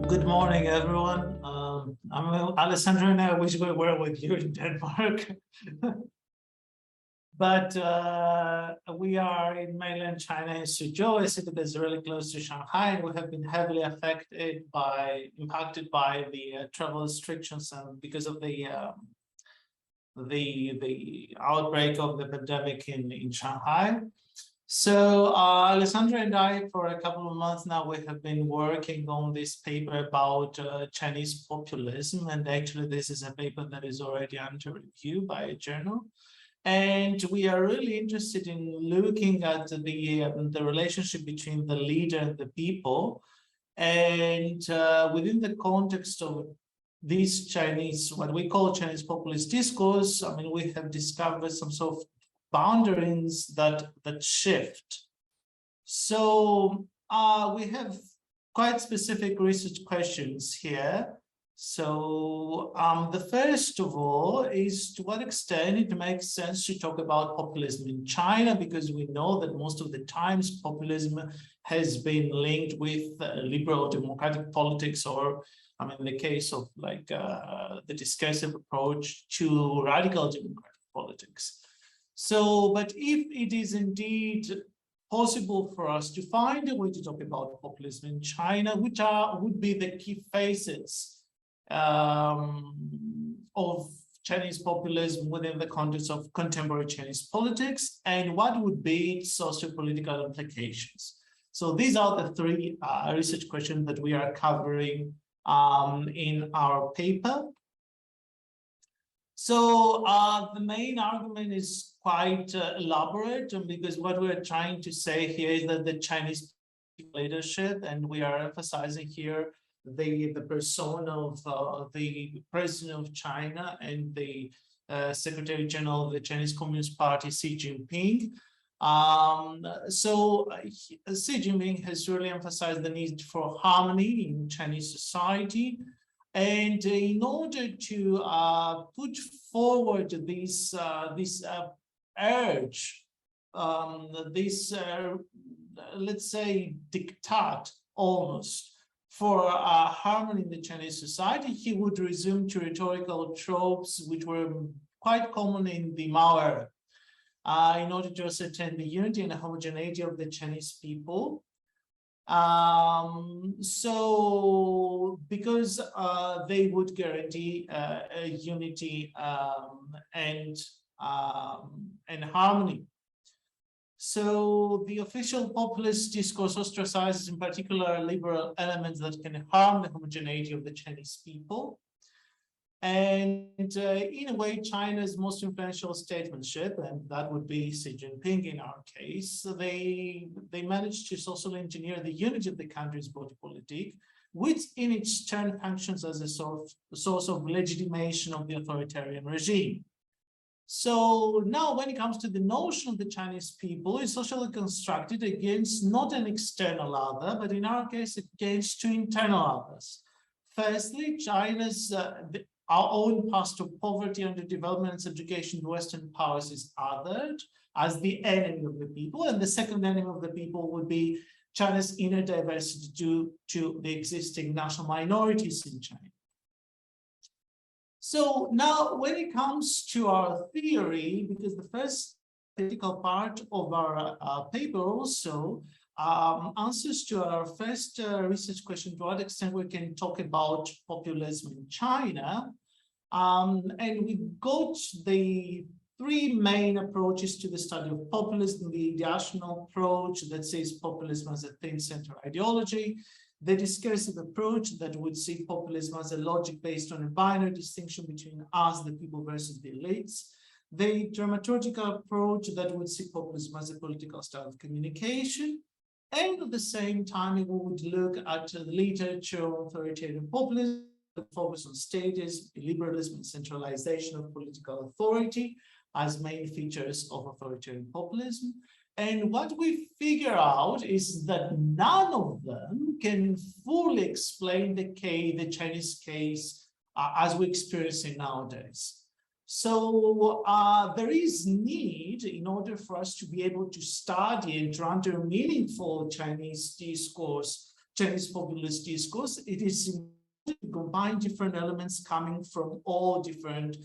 Good morning, everyone. I'm Alessandra, and I wish we were with you in Denmark. But we are in mainland China in Suzhou, a city that's really close to Shanghai, and we have been heavily impacted by the travel restrictions and because of the outbreak of the pandemic in Shanghai. So Alessandra and I, for a couple of months now, we have been working on this paper about Chinese populism. And actually, this is a paper that is already under review by a journal. And we are really interested in looking at the relationship between the leader and the people. And within the context of this Chinese, what we call Chinese populist discourse, I mean, we have discovered some sort of boundaries that shift. So we have quite specific research questions here. So the first of all is, to what extent it makes sense to talk about populism in China, because we know that most of the times populism has been linked with liberal democratic politics, or I mean, in the case of like the discursive approach to radical democratic politics. So, but if it is indeed possible for us to find a way to talk about populism in China, which would be the key phases of Chinese populism within the context of contemporary Chinese politics, and what would be its socio-political implications? So these are the three research questions that we are covering in our paper. So the main argument is quite elaborate, because what we're trying to say here is that the Chinese leadership, and we are emphasizing here the persona of the president of China and the Secretary General of the Chinese Communist Party, Xi Jinping. So Xi Jinping has really emphasized the need for harmony in Chinese society. And in order to put forward this urge, let's say, diktat almost for harmony in the Chinese society, he would resume to rhetorical tropes which were quite common in the Mao era, in order to ascertain the unity and the homogeneity of the Chinese people. So because they would guarantee a unity and harmony. So the official populist discourse ostracizes in particular liberal elements that can harm the homogeneity of the Chinese people. And in a way, China's most influential statesmanship, and that would be Xi Jinping in our case, they managed to socially engineer the unity of the country's body politic, which in its turn functions as a source of legitimation of the authoritarian regime. So now when it comes to the notion of the Chinese people, it's socially constructed against not an external other, but in our case, against two internal others. Firstly, China's our own past of poverty, underdevelopment, and subjugation to Western powers is othered as the enemy of the people. And the second enemy of the people would be China's inner diversity due to the existing national minorities in China. So now when it comes to our theory, because the first critical part of our paper also answers to our first research question, to what extent we can talk about populism in China. And we got the three main approaches to the study of populism: the ideational approach that says populism as a thing-centered ideology, the discursive approach that would see populism as a logic based on a binary distinction between us, the people, versus the elites, the dramaturgical approach that would see populism as a political style of communication, and at the same time, we would look at the literature of authoritarian populism, focus on status, liberalism, and centralization of political authority as main features of authoritarian populism. And what we figure out is that none of them can fully explain the Chinese case as we experience it nowadays. So there is need, in order for us to be able to study and to render meaningful Chinese discourse, Chinese populist discourse, it is to combine different elements coming from all different,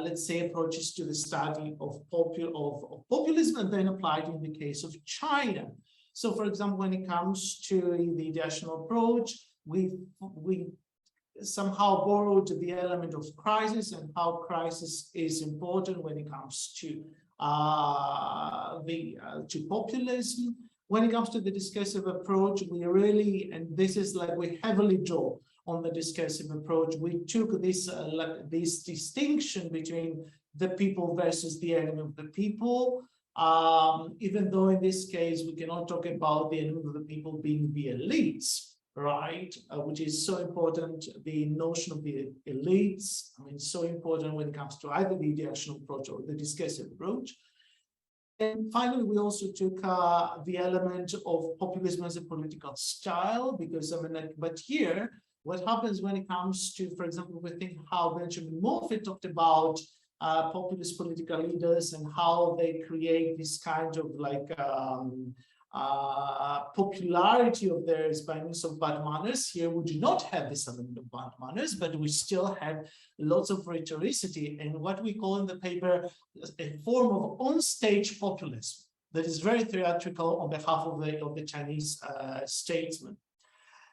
let's say, approaches to the study of populism, and then applied in the case of China. So, for example, when it comes to the national approach, we somehow borrowed the element of crisis and how crisis is important when it comes to populism. When it comes to the discursive approach, we really, and this is like we heavily draw on the discursive approach, we took this distinction between the people versus the enemy of the people, even though in this case we cannot talk about the enemy of the people being the elites, right? Which is so important, the notion of the elites, I mean, so important when it comes to either the ideational approach or the discursive approach. And finally, we also took the element of populism as a political style, because I mean, but here, what happens when it comes to, for example, we think how Benjamin Moffat talked about populist political leaders and how they create this kind of like popularity of theirs by means of bad manners. Here we do not have this element of bad manners, but we still have lots of rhetoricity and what we call in the paper a form of on-stage populism that is very theatrical on behalf of the Chinese statesman.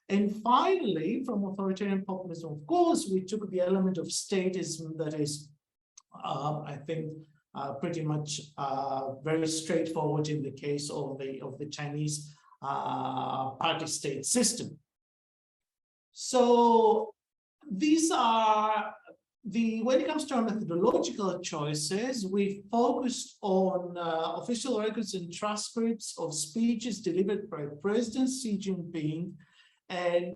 And finally, from authoritarian populism, of course, we took the element of statism that is, I think, pretty much very straightforward in the case of the Chinese party-state system. So these are when it comes to our methodological choices, we focused on official records and transcripts of speeches delivered by President Xi Jinping and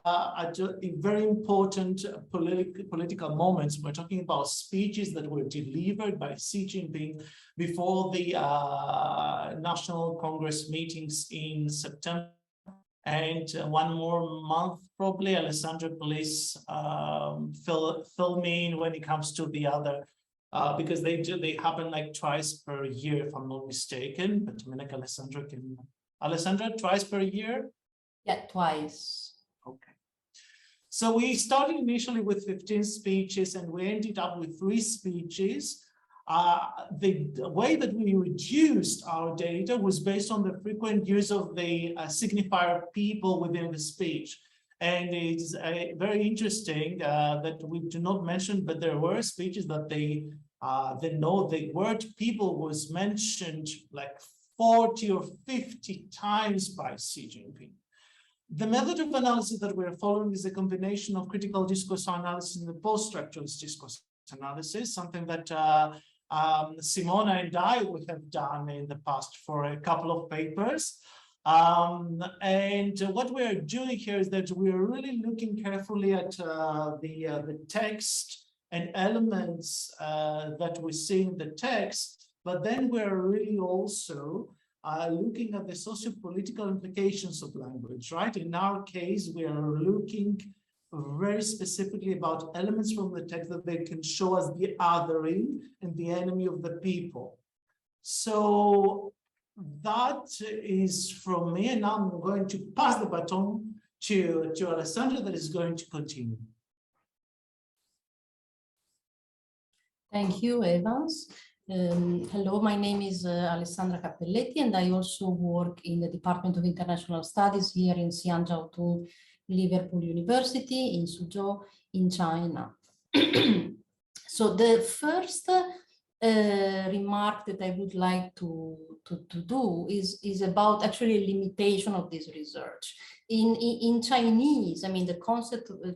at very important political moments. We're talking about speeches that were delivered by Xi Jinping before the National Congress meetings in September. And one more month, probably, Alessandra, please fill me in when it comes to the other, because they happen like twice per year, if I'm not mistaken. But I mean, like Alessandra, twice per year? Yeah, twice. Okay. So we started initially with 15 speeches and we ended up with 3 speeches. The way that we reduced our data was based on the frequent use of the signifier people within the speech. And it's very interesting that we do not mention, but there were speeches that the word people was mentioned like 40 or 50 times by Xi Jinping. The method of analysis that we're following is a combination of critical discourse analysis and the post-structuralist discourse analysis, something that Simona and I would have done in the past for a couple of papers. And what we're doing here is that we're really looking carefully at the text and elements that we see in the text, but then we're really also looking at the socio-political implications of language, right? In our case, we are looking very specifically about elements from the text that they can show us the othering and the enemy of the people. So that is from me, and now I'm going to pass the baton to Alessandra that is going to continue. Thank you, Evans. Hello, my name is Alessandra Cappelletti, and I also work in the Department of International Studies here in Xianjiao Liverpool University in Suzhou in China. So the first remark that I would like to do is about actually a limitation of this research. In Chinese, I mean, the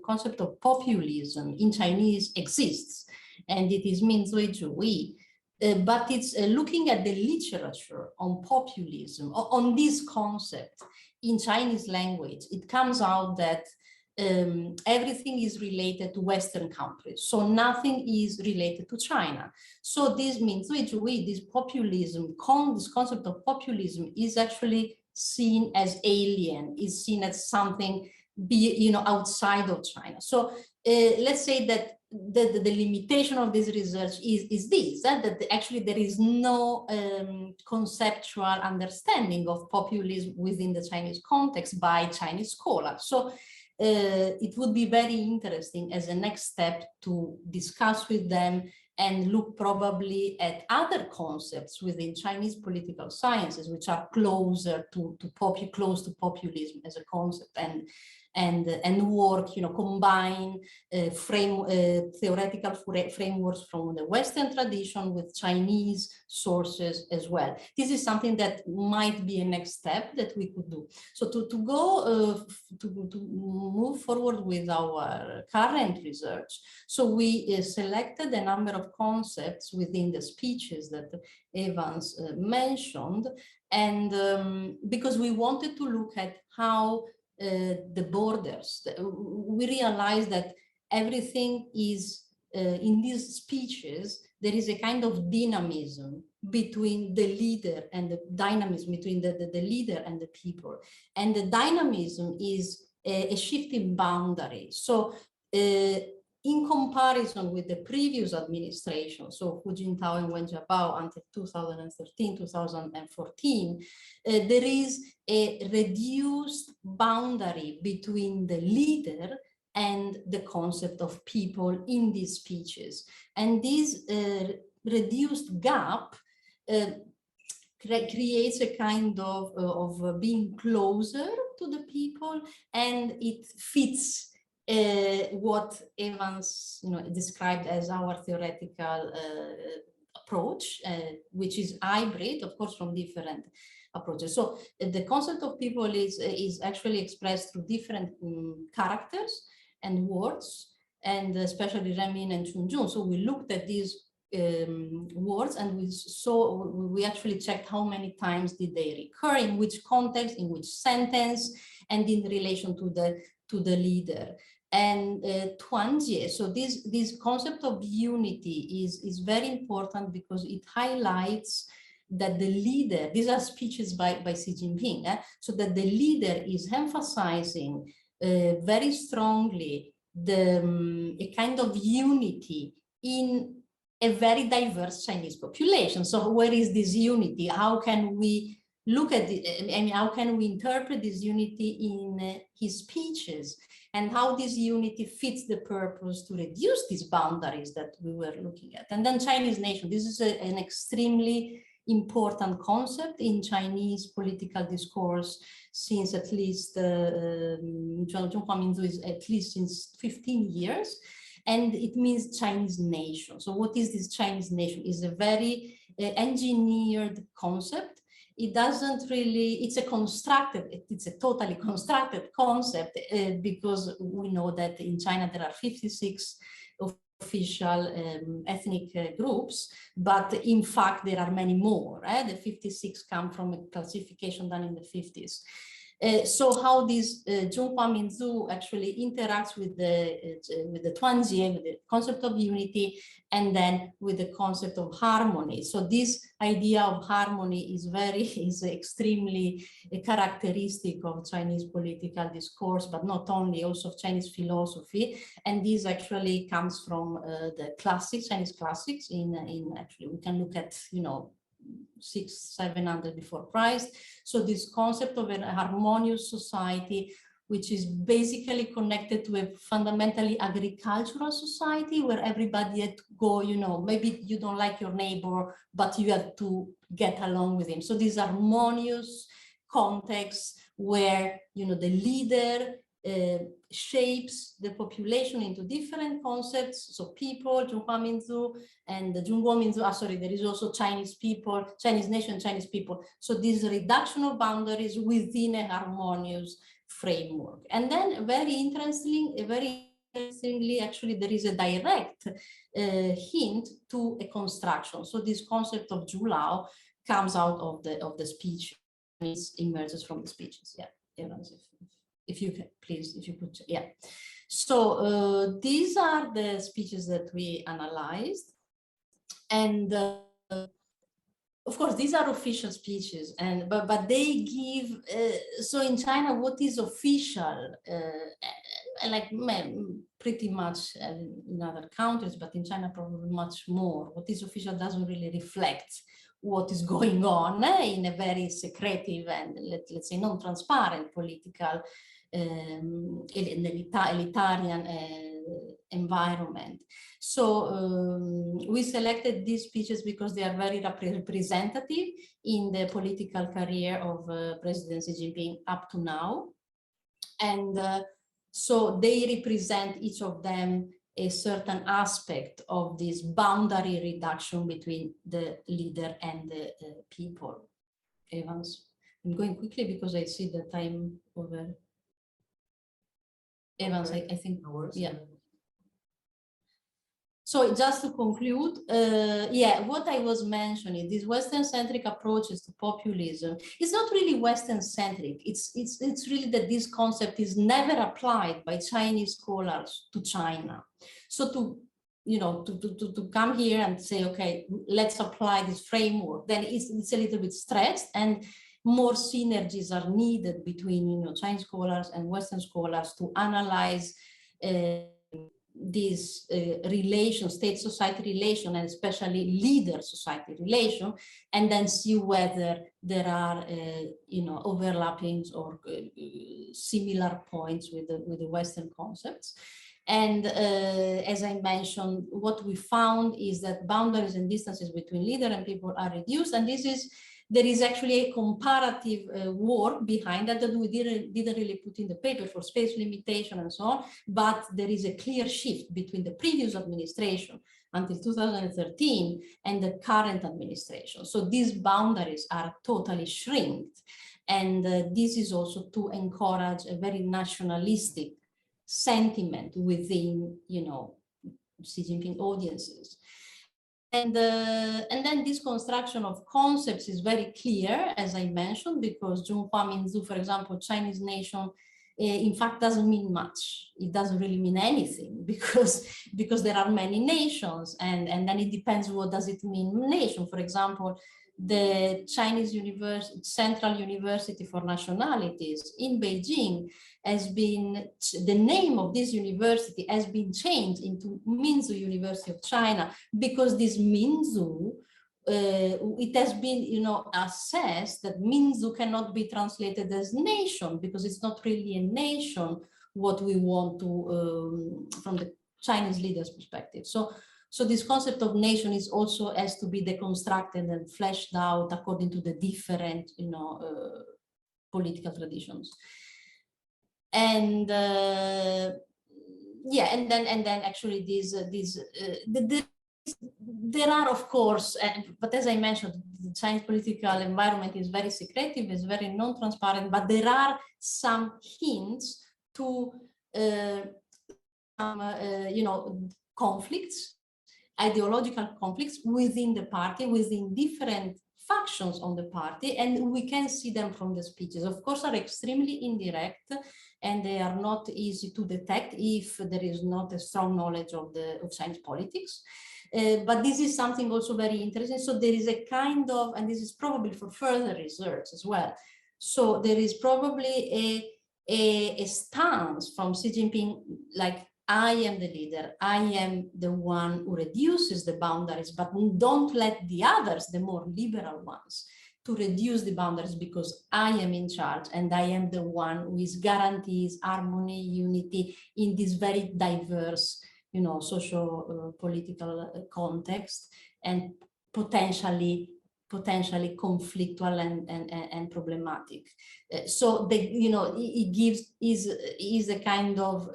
concept of populism in Chinese exists, and it is 民族主义. But it's looking at the literature on populism, on this concept in Chinese language. It comes out that everything is related to Western countries, so nothing is related to China. So this means this populism, this concept of populism is actually seen as alien, is seen as something outside of China. So let's say that the limitation of this research is this, that actually there is no conceptual understanding of populism within the Chinese context by Chinese scholars. So it would be very interesting as a next step to discuss with them and look probably at other concepts within Chinese political sciences, which are closer to populism as a concept, and work, combine theoretical frameworks from the Western tradition with Chinese sources as well. This is something that might be a next step that we could do. So to move forward with our current research, so we selected a number of concepts within the speeches that Evans mentioned, and because we wanted to look at how the borders, we realized that everything is in these speeches, there is a kind of dynamism between the leader and the dynamism between the leader and the people. And the dynamism is a shifting boundary. So in comparison with the previous administration, so Hu Jintao and Wen Jiabao until 2013, 2014, there is a reduced boundary between the leader and the concept of people in these speeches. And this reduced gap creates a kind of being closer to the people, and it fits what Evans described as our theoretical approach, which is hybrid, of course, from different approaches. So the concept of people is actually expressed through different characters and words, and especially Renmin and Chunjun. So we looked at these words, and we actually checked how many times did they recur, in which context, in which sentence, and in relation to the leader. And Tuanjie, so this concept of unity is very important because it highlights that the leader, these are speeches by Xi Jinping, so that the leader is emphasizing very strongly a kind of unity in a very diverse Chinese population. So where is this unity? How can we look at it? I mean, how can we interpret this unity in his speeches, and how this unity fits the purpose to reduce these boundaries that we were looking at? And then Chinese nation, this is an extremely important concept in Chinese political discourse since at least, Zhonghua Minzu is at least since 15 years. And it means Chinese nation. So what is this Chinese nation? It's a very engineered concept. It doesn't really, it's a totally constructed concept because we know that in China there are 56 official ethnic groups, but in fact there are many more. The 56 come from a classification done in the 50s. So how this Zhonghua Minzu actually interacts with the Tuanjie, with the concept of unity, and then with the concept of harmony. So this idea of harmony is extremely characteristic of Chinese political discourse, but not only, also of Chinese philosophy. And this actually comes from the classics, Chinese classics. Actually, we can look at 600-700 before Christ. So this concept of a harmonious society, which is basically connected to a fundamentally agricultural society where everybody had to go, maybe you don't like your neighbor, but you have to get along with him. So these harmonious contexts where, the leader shapes the population into different concepts. So people, Zhonghua Minzu, and the Zhongguo Minzu, sorry, there is also Chinese people, Chinese nation, Chinese people. So this reduction of boundaries within a harmonious framework. And then very interestingly, actually, there is a direct hint to a construction. So this concept of Zhulao comes out of the speech, it emerges from the speeches. Yeah, if you can, please, if you could, yeah. So these are the speeches that we analyzed. And of course, these are official speeches, but they give, so in China, what is official? pretty much in other countries, but in China probably much more. What is official doesn't really reflect what is going on in a very secretive and let's say non-transparent political elitarian environment. So we selected these speeches because they are very representative in the political career of President Xi Jinping up to now. And so they represent, each of them, a certain aspect of this boundary reduction between the leader and the people. Evans, I'm going quickly because I see the time over. Evans, okay. I think, no worries. Yeah. So just to conclude, what I was mentioning, these Western-centric approaches to populism, it's not really Western-centric. It's really that this concept is never applied by Chinese scholars to China. So to come here and say, okay, let's apply this framework, then it's a little bit stretched, and more synergies are needed between Chinese scholars and Western scholars to analyze this relation, state-society relation, and especially leader-society relation, and then see whether there are overlappings or similar points with the Western concepts. And as I mentioned, what we found is that boundaries and distances between leader and people are reduced, and there is actually a comparative work behind that we didn't really put in the paper for space limitation and so on, but there is a clear shift between the previous administration until 2013 and the current administration. So these boundaries are totally shrinked, and this is also to encourage a very nationalistic sentiment within, Xi Jinping audiences. And then this construction of concepts is very clear, as I mentioned, because Zhonghua Minzu, for example, Chinese nation, in fact, doesn't mean much. It doesn't really mean anything because there are many nations, and then it depends what does it mean nation. For example, the Chinese Central University for Nationalities in Beijing the name of this university has been changed into Minzu University of China, because this Minzu, it has been, assessed that Minzu cannot be translated as nation, because it's not really a nation what we want to, from the Chinese leaders' perspective. So this concept of nation is also has to be deconstructed and fleshed out according to the different, political traditions. And and then actually there are, of course, but as I mentioned, the Chinese political environment is very secretive, is very non-transparent, but there are some hints to conflicts, ideological conflicts within the party, within different factions on the party, and we can see them from the speeches. Of course, are extremely indirect, and they are not easy to detect if there is not a strong knowledge of Chinese politics. But this is something also very interesting. So there is a kind of, and this is probably for further research as well. So there is probably a stance from Xi Jinping, like, I am the leader, I am the one who reduces the boundaries, but don't let the others, the more liberal ones, to reduce the boundaries, because I am in charge and I am the one who guarantees harmony, unity in this very diverse, socio-political context, and potentially conflictual and problematic. So it is a kind of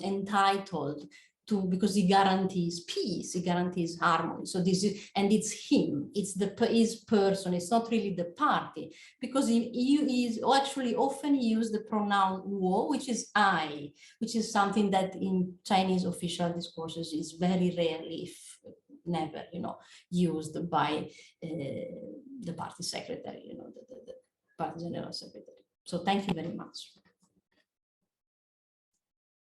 entitled to, because he guarantees peace, he guarantees harmony. So this is, and it's him, it's his person, it's not really the party, because he is actually often used the pronoun wo, which is I, which is something that in Chinese official discourses is very rarely, if never, used by the party secretary, the party general secretary. So thank you very much.